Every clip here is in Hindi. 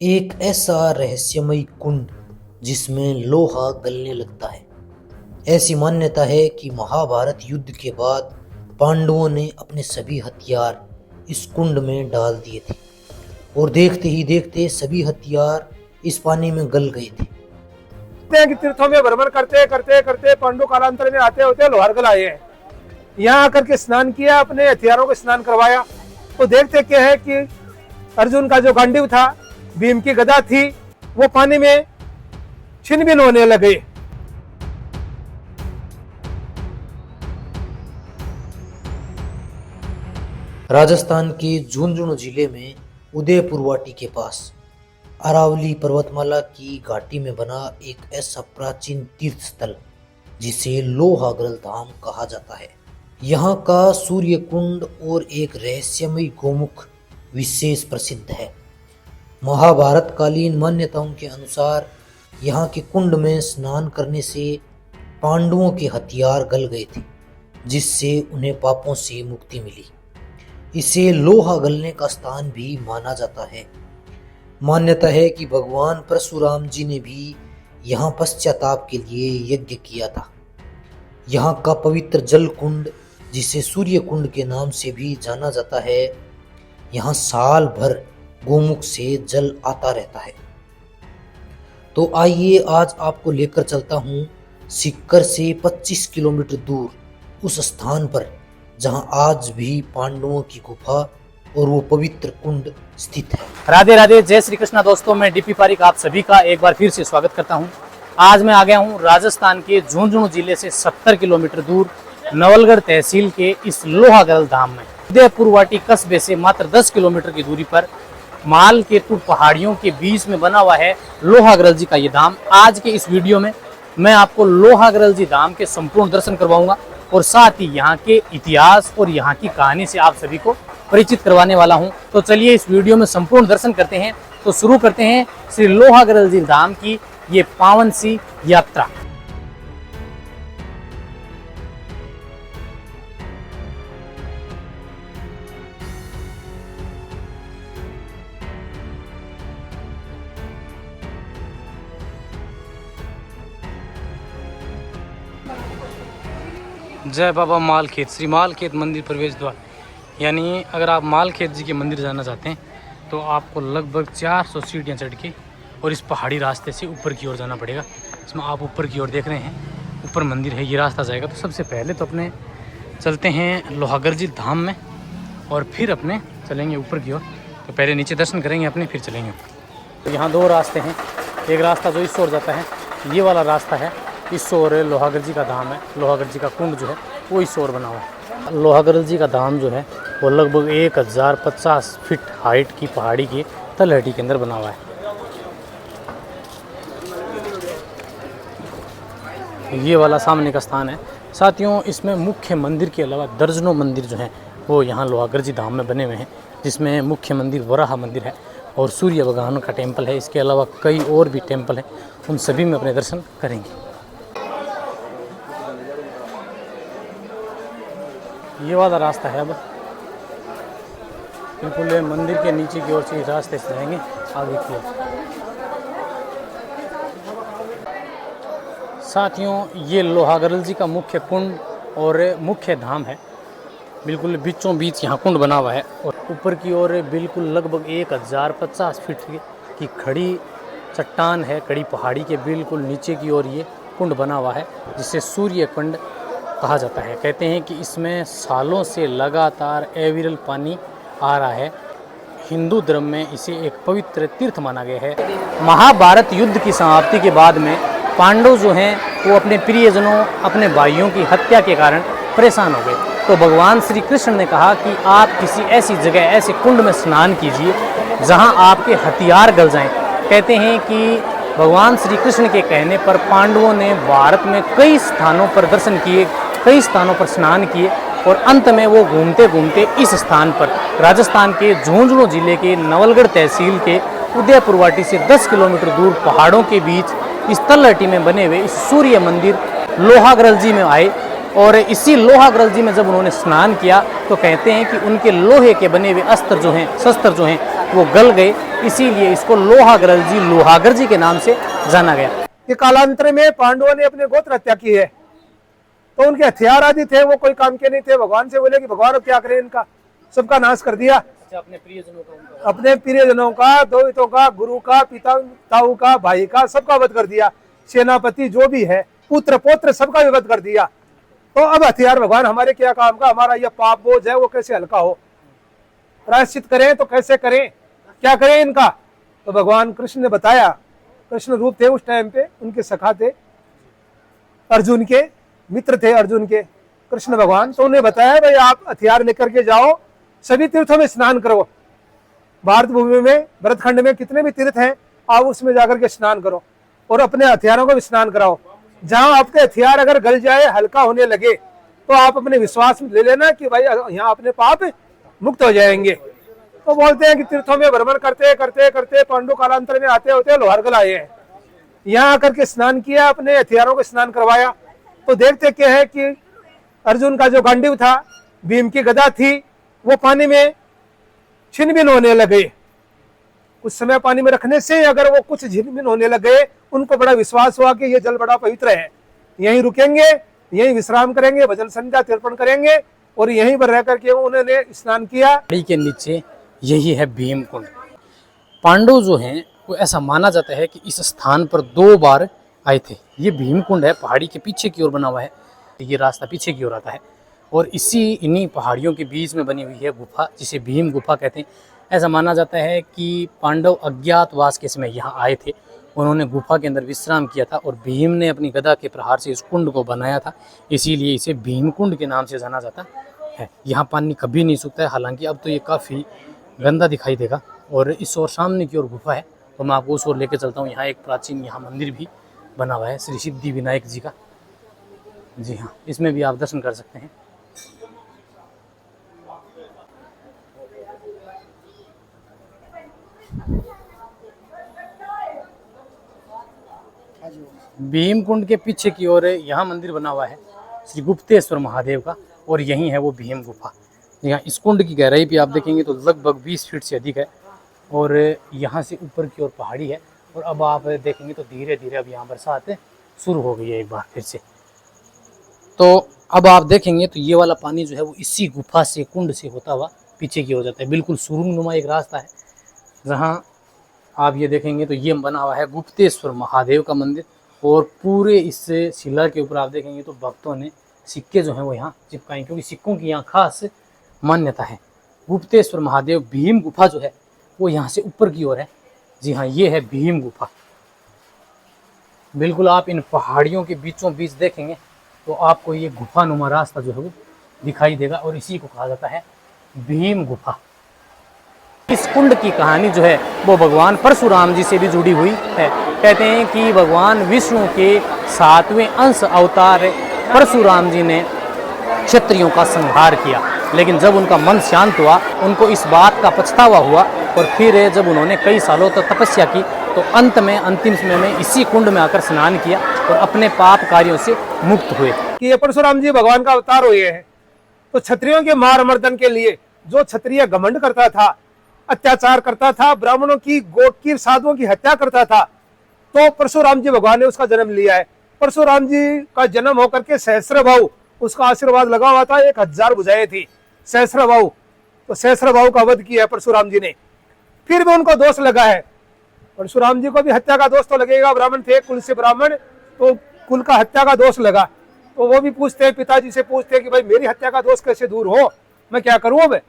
एक ऐसा रहस्यमय कुंड जिसमें लोहा गलने लगता है। ऐसी मान्यता है कि महाभारत युद्ध के बाद पांडवों ने अपने सभी हथियार इस कुंड में डाल दिए थे और देखते ही देखते सभी हथियार इस पानी में गल गए थे। कि तीर्थों में भ्रमण करते करते करते पांडु कालांतर में आते होते लोहारगल आए हैं। यहाँ आकर के स्नान किया, अपने हथियारों को स्नान करवाया तो देखते क्या है कि अर्जुन का जो गांडीव था, भीम की गदा थी, वो पानी में छिन-भिन होने लगे। राजस्थान के झुंझुनू जिले में उदयपुर वाटी के पास अरावली पर्वतमाला की घाटी में बना एक ऐसा प्राचीन तीर्थ स्थल जिसे लोहागल धाम कहा जाता है। यहाँ का सूर्य कुंड और एक रहस्यमय गोमुख विशेष प्रसिद्ध है। महाभारत कालीन मान्यताओं के अनुसार यहाँ के कुंड में स्नान करने से पांडवों के हथियार गल गए थे, जिससे उन्हें पापों से मुक्ति मिली। इसे लोहा गलने का स्थान भी माना जाता है। मान्यता है कि भगवान परशुराम जी ने भी यहाँ पश्चाताप के लिए यज्ञ किया था। यहाँ का पवित्र जल कुंड, जिसे सूर्य कुंड के नाम से भी जाना जाता है, यहाँ साल भर गोमुख से जल आता रहता है। तो आइए आज आपको लेकर चलता हूँ सीकर से 25 किलोमीटर दूर उस स्थान पर जहाँ आज भी पांडवों की गुफा और वो पवित्र कुंड स्थित है। राधे राधे, जय श्री कृष्णा। दोस्तों, मैं डीपी पारिक आप सभी का एक बार फिर से स्वागत करता हूं। आज मैं आ गया हूं राजस्थान के झुंझुनू जिले से 70 किलोमीटर दूर नवलगढ़ तहसील के इस लोहागल धाम में। उदयपुर वाटी कस्बे से मात्र 10 किलोमीटर की दूरी पर माल केतु पहाड़ियों के बीच में बना हुआ है लोहागल जी का ये धाम। आज के इस वीडियो में मैं आपको लोहागल जी धाम के संपूर्ण दर्शन करवाऊंगा और साथ ही यहाँ के इतिहास और यहाँ की कहानी से आप सभी को परिचित करवाने वाला हूं। तो चलिए इस वीडियो में संपूर्ण दर्शन करते हैं। तो शुरू करते हैं श्री लोहागल जी धाम की ये पावन सी यात्रा। जय बाबा मालखेत, श्री मालखेत मंदिर प्रवेश द्वार। यानी अगर आप मालखेत जी के मंदिर जाना चाहते हैं तो आपको लगभग 400 सीढ़ियाँ चढ़ के और इस पहाड़ी रास्ते से ऊपर की ओर जाना पड़ेगा। इसमें आप ऊपर की ओर देख रहे हैं, ऊपर मंदिर है, ये रास्ता जाएगा। तो सबसे पहले तो अपने चलते हैं लोहागल जी धाम में और फिर अपने चलेंगे ऊपर की ओर। तो पहले नीचे दर्शन करेंगे अपने, फिर चलेंगे। तो यहाँ दो रास्ते हैं। एक रास्ता जो इस ओर जाता है, ये वाला रास्ता है, इस ओर लोहागल जी का धाम है। लोहागल जी का कुंड जो है वो इस ओर बना हुआ है। लोहागल जी का धाम जो है वो लगभग 1050 फीट हाइट की पहाड़ी की तलहटी के अंदर बना हुआ है। ये वाला सामने का स्थान है। साथियों, इसमें मुख्य मंदिर के अलावा दर्जनों मंदिर जो हैं वो यहाँ लोहागल जी धाम में बने हुए हैं, जिसमें मुख्य मंदिर वराह मंदिर है और सूर्य भगवान का टेम्पल है। इसके अलावा कई और भी टेम्पल हैं, उन सभी में अपने दर्शन करेंगे। ये वाला रास्ता है। अब बिल्कुल मंदिर के नीचे की ओर से रास्ते से जाएंगे आगे की ओर। साथियों, ये लोहागल जी का मुख्य कुंड और मुख्य धाम है। बिल्कुल बीचों बीच यहाँ कुंड बना हुआ है और ऊपर की ओर बिल्कुल लगभग 1050 फीट की खड़ी चट्टान है। खड़ी पहाड़ी के बिल्कुल नीचे की ओर ये कुंड बना हुआ है, जिसे सूर्य कुंड कहा जाता है। कहते हैं कि इसमें सालों से लगातार अविरल पानी आ रहा है। हिंदू धर्म में इसे एक पवित्र तीर्थ माना गया है। महाभारत युद्ध की समाप्ति के बाद में पांडव जो हैं वो अपने प्रियजनों, अपने भाइयों की हत्या के कारण परेशान हो गए। तो भगवान श्री कृष्ण ने कहा कि आप किसी ऐसी जगह, ऐसे कुंड में स्नान कीजिए जहां आपके हथियार गल जाएं। कहते हैं कि भगवान श्री कृष्ण के कहने पर पांडवों ने भारत में कई स्थानों पर दर्शन किए, कई स्थानों पर स्नान किए और अंत में वो घूमते घूमते इस स्थान पर राजस्थान के झुंझुनू जिले के नवलगढ़ तहसील के उदयपुर वाटी से 10 किलोमीटर दूर पहाड़ों के बीच इस तलहटी में बने हुए इस सूर्य मंदिर लोहागल जी में आए। और इसी लोहागल जी में जब उन्होंने स्नान किया तो कहते हैं कि उनके लोहे के बने हुए अस्त्र जो हैं, शस्त्र जो हैं, वो गल गए, इसीलिए इसको लोहागर जी के नाम से जाना गया। कि कालांतर में पांडवों ने अपने गोत्र हत्या की है, तो उनके हथियार आदि थे वो कोई काम के नहीं थे। भगवान से बोले कि भगवान अब क्या करें, इनका सबका नाश कर दिया, अपने प्रियजनों का, दोहितों का, गुरु का, पिता ताऊ का, भाई का, सबका वध कर दिया। सेनापति जो भी है, पुत्र पौत्र सबका भी वध कर दिया। तो अब हथियार भगवान हमारे क्या काम का, हमारा यह पाप बोझ है वो कैसे हल्का हो, प्रायश्चित करें तो कैसे करें, क्या करें इनका। तो भगवान कृष्ण ने बताया, कृष्ण रूप थे उस टाइम पे, उनके सखा थे, अर्जुन के मित्र थे, अर्जुन के कृष्ण भगवान। तो उन्हें बताया भाई आप हथियार लेकर के जाओ, सभी तीर्थों में स्नान करो। भारत भूमि में, भरतखंड में कितने भी तीर्थ हैं, आप उसमें जाकर के स्नान करो और अपने हथियारों को भी स्नान कराओ। जहां आपके हथियार अगर गल जाए, हल्का होने लगे, तो आप अपने विश्वास में ले लेना कि भाई यहाँ अपने पाप मुक्त हो जाएंगे। तो बोलते हैं कि तीर्थों में भ्रमण करते करते करते पांडु कालांतर में आते होते लोहारगल आए हैं। यहाँ आकर के स्नान किया, अपने हथियारों को स्नान करवाया। तो देखते क्या है कि अर्जुन का जो गांडीव था, भीम की गदा थी, वो पानी में छिन-भिन होने लगे। कुछ समय पानी में रखने से अगर वो कुछ झिन-भिन होने लगे, उनको बड़ा विश्वास हुआ कि ये जल बड़ा पवित्र है, यहीं रुकेंगे, यहीं विश्राम करेंगे, भजन संध्या तर्पण करेंगे, और यहीं पर रह करके उन्होंने स्नान किया। पहाड़ी के नीचे यही है भीम कुंड। पांडव जो हैं वो ऐसा माना जाता है कि इस स्थान पर 2 बार आए थे। ये भीम कुंड है, पहाड़ी के पीछे की ओर बना हुआ है, ये रास्ता पीछे की ओर आता है, और इन्हीं पहाड़ियों के बीच में बनी हुई है गुफा, जिसे भीम गुफा कहते हैं। ऐसा माना जाता है कि पांडव अज्ञातवास के समय यहाँ आए थे, उन्होंने गुफा के अंदर विश्राम किया था और भीम ने अपनी गदा के प्रहार से इस कुंड को बनाया था, इसीलिए इसे भीम कुंड के नाम से जाना जाता है। यहाँ पानी कभी नहीं सूखता है, हालांकि अब तो ये काफ़ी गंदा दिखाई देगा। और इस ओर सामने की ओर गुफा है, तो मैं आपको उस ओर लेके चलता हूँ। यहाँ एक प्राचीन यहाँ मंदिर भी बना हुआ है श्री सिद्धि विनायक जी का। जी हाँ, इसमें भी आप दर्शन कर सकते हैं। भीम कुंड के पीछे की ओर यहाँ मंदिर बना हुआ है श्री गुप्तेश्वर महादेव का, और यही है वो भीम गुफा। यहाँ इस कुंड की गहराई भी आप देखेंगे तो लगभग 20 फीट से अधिक है, और यहाँ से ऊपर की ओर पहाड़ी है। और अब आप देखेंगे तो धीरे धीरे अब यहाँ बरसात शुरू हो गई है एक बार फिर से। तो अब आप देखेंगे तो ये वाला पानी जो है वो इसी गुफा से, कुंड से होता हुआ पीछे की हो जाता है। बिल्कुल सुरंगनुमा एक रास्ता है, जहाँ आप ये देखेंगे तो ये बना हुआ है गुप्तेश्वर महादेव का मंदिर। और पूरे इस शिला के ऊपर आप देखेंगे तो भक्तों ने सिक्के जो हैं वो यहाँ चिपकाए, क्योंकि सिक्कों की यहाँ खास मान्यता है। गुप्तेश्वर महादेव भीम गुफा जो है वो यहाँ से ऊपर की ओर है। जी हाँ, ये है भीम गुफा। बिल्कुल आप इन पहाड़ियों के बीचों बीच देखेंगे तो आपको ये गुफानुमा रास्ता जो है वो दिखाई देगा, और इसी को कहा जाता है भीम गुफा। इस कुंड की कहानी जो है वो भगवान परशुराम जी से भी जुड़ी हुई है। कहते हैं कि भगवान विष्णु के 7वें अंश अवतार परशुराम जी ने क्षत्रियों का संहार किया, लेकिन जब उनका मन शांत हुआ, उनको इस बात का पछतावा हुआ, और फिर जब उन्होंने कई सालों तक तपस्या की, तो अंतिम समय में इसी कुंड में आकर स्नान किया और अपने पाप कार्यों से मुक्त हुए। कि ये परशुराम जी भगवान का अवतार हुए हैं। तो क्षत्रियों के मार मर्दन के लिए, जो क्षत्रिय घमंड करता था, अत्याचार करता था, ब्राह्मणों की, गोटकीर साधुओं की हत्या करता था, तो परशुराम जी भगवान ने उसका जन्म लिया है। परशुराम जी का जन्म होकर के सहस्त्रबाहु, उसका आशीर्वाद लगा हुआ था, 1000 भुजाएं थी सहस्त्रबाहु। तो सहस्त्रबाहु का वध किया है परशुराम जी ने। फिर भी उनको दोष लगा है, परशुराम जी को भी हत्या का दोष तो लगेगा, ब्राह्मण थे, कुल से ब्राह्मण, तो कुल का हत्या का दोष लगा। तो वो भी पूछते हैं, पिताजी से पूछते हैं कि भाई मेरी हत्या का दोष कैसे दूर हो, मैं क्या करूं अब।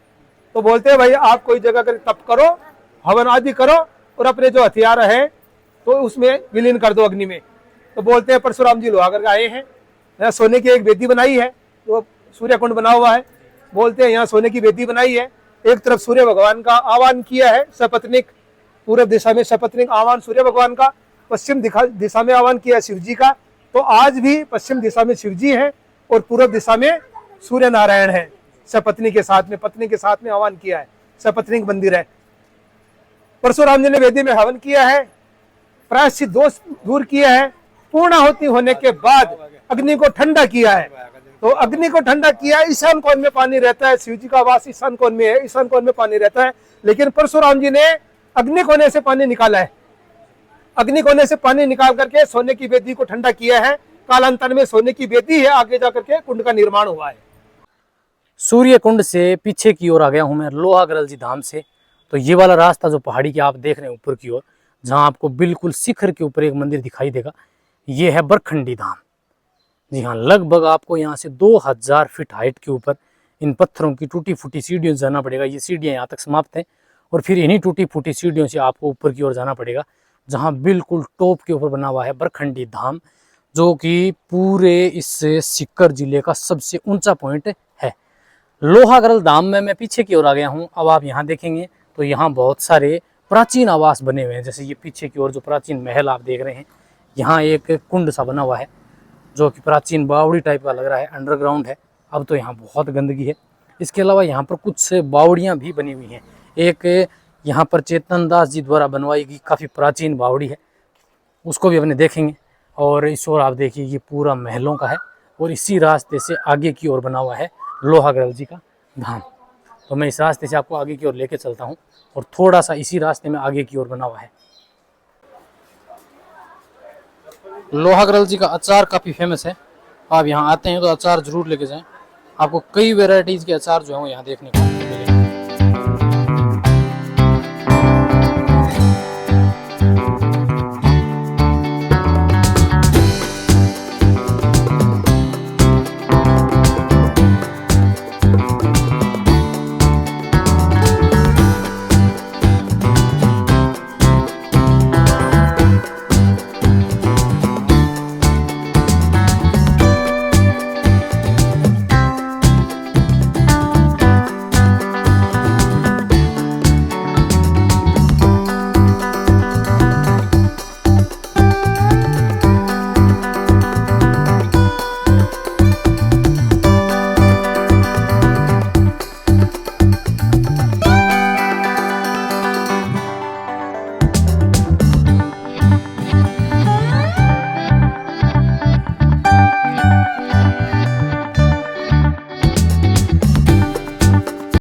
तो बोलते हैं भाई आप कोई जगह कर तप करो, हवन आदि करो, और अपने जो हथियार है तो उसमें विलीन कर दो अग्नि में। तो बोलते हैं परशुराम जी लोहागढ़ आए हैं, यहाँ सोने की एक वेदी बनाई है, तो सूर्य कुंड बना हुआ है। बोलते हैं यहाँ सोने की वेदी बनाई है, एक तरफ सूर्य भगवान का आह्वान किया है सपत्निक, पूर्व दिशा में सपत्निक आह्वान सूर्य भगवान का, पश्चिम दिशा में आह्वान किया शिव जी का। तो आज भी पश्चिम दिशा में शिव जी है और पूर्व दिशा में सूर्य नारायण है, सपत्नी के साथ में, पत्नी के साथ में आह्वान किया है, सपत्निक मंदिर है। परशुराम जी ने वेदी में हवन किया है, प्रायश्चित दोष दूर किया है, पूर्णाहुति होने के बाद अग्नि को ठंडा किया है। तो अग्नि को ठंडा किया, ईशान कोण में पानी रहता है, शिव जी का वास ईशान कोण में है, ईशान कोण में पानी रहता है। लेकिन परशुराम जी ने अग्नि कोने से पानी निकाला है। अग्नि कोने से पानी निकाल करके सोने की वेदी को ठंडा किया है। कालांतर में सोने की वेदी है, आगे जाकर के कुंड का निर्माण हुआ है। सूर्य कुंड से पीछे की ओर आ गया हूं मैं लोहागरल जी धाम से। तो ये वाला रास्ता जो पहाड़ी की आप देख रहे हैं ऊपर की ओर, जहां आपको बिल्कुल शिखर के ऊपर एक मंदिर दिखाई देगा, ये है बरखंडी धाम। जी हाँ, लगभग आपको यहाँ से 2000 फीट हाइट के ऊपर इन पत्थरों की टूटी फूटी सीढ़ियों से जाना पड़ेगा। ये सीढ़ियाँ यहाँ तक समाप्त हैं और फिर इन्हीं टूटी फूटी सीढ़ियों से आपको ऊपर की ओर जाना पड़ेगा, जहाँ बिल्कुल टॉप के ऊपर बना हुआ है बरखंडी धाम, जो कि पूरे इस सीकर जिले का सबसे ऊंचा पॉइंट है। लोहागरल धाम में मैं पीछे की ओर आ गया हूँ। अब आप यहाँ देखेंगे तो यहाँ बहुत सारे प्राचीन आवास बने हुए हैं। जैसे ये पीछे की ओर जो प्राचीन महल आप देख रहे हैं, यहाँ एक कुंड सा बना हुआ है जो कि प्राचीन बावड़ी टाइप का लग रहा है, अंडरग्राउंड है। अब तो यहाँ बहुत गंदगी है। इसके अलावा यहाँ पर कुछ बावड़ियाँ भी बनी हुई हैं। एक यहाँ पर चेतन दास जी द्वारा बनवाई गई काफ़ी प्राचीन बावड़ी है, उसको भी अपने देखेंगे। और इस ओर आप देखिए ये पूरा महलों का है और इसी रास्ते से आगे की ओर बना हुआ है लोहागरल जी का धाम। तो मैं इस रास्ते से आपको आगे की ओर लेके चलता हूँ और थोड़ा सा इसी रास्ते में आगे की ओर बना हुआ है। लोहागरल जी का अचार काफ़ी फेमस है। आप यहाँ आते हैं तो अचार जरूर लेके जाएं। आपको कई वैरायटीज़ के अचार जो है वो यहाँ देखने को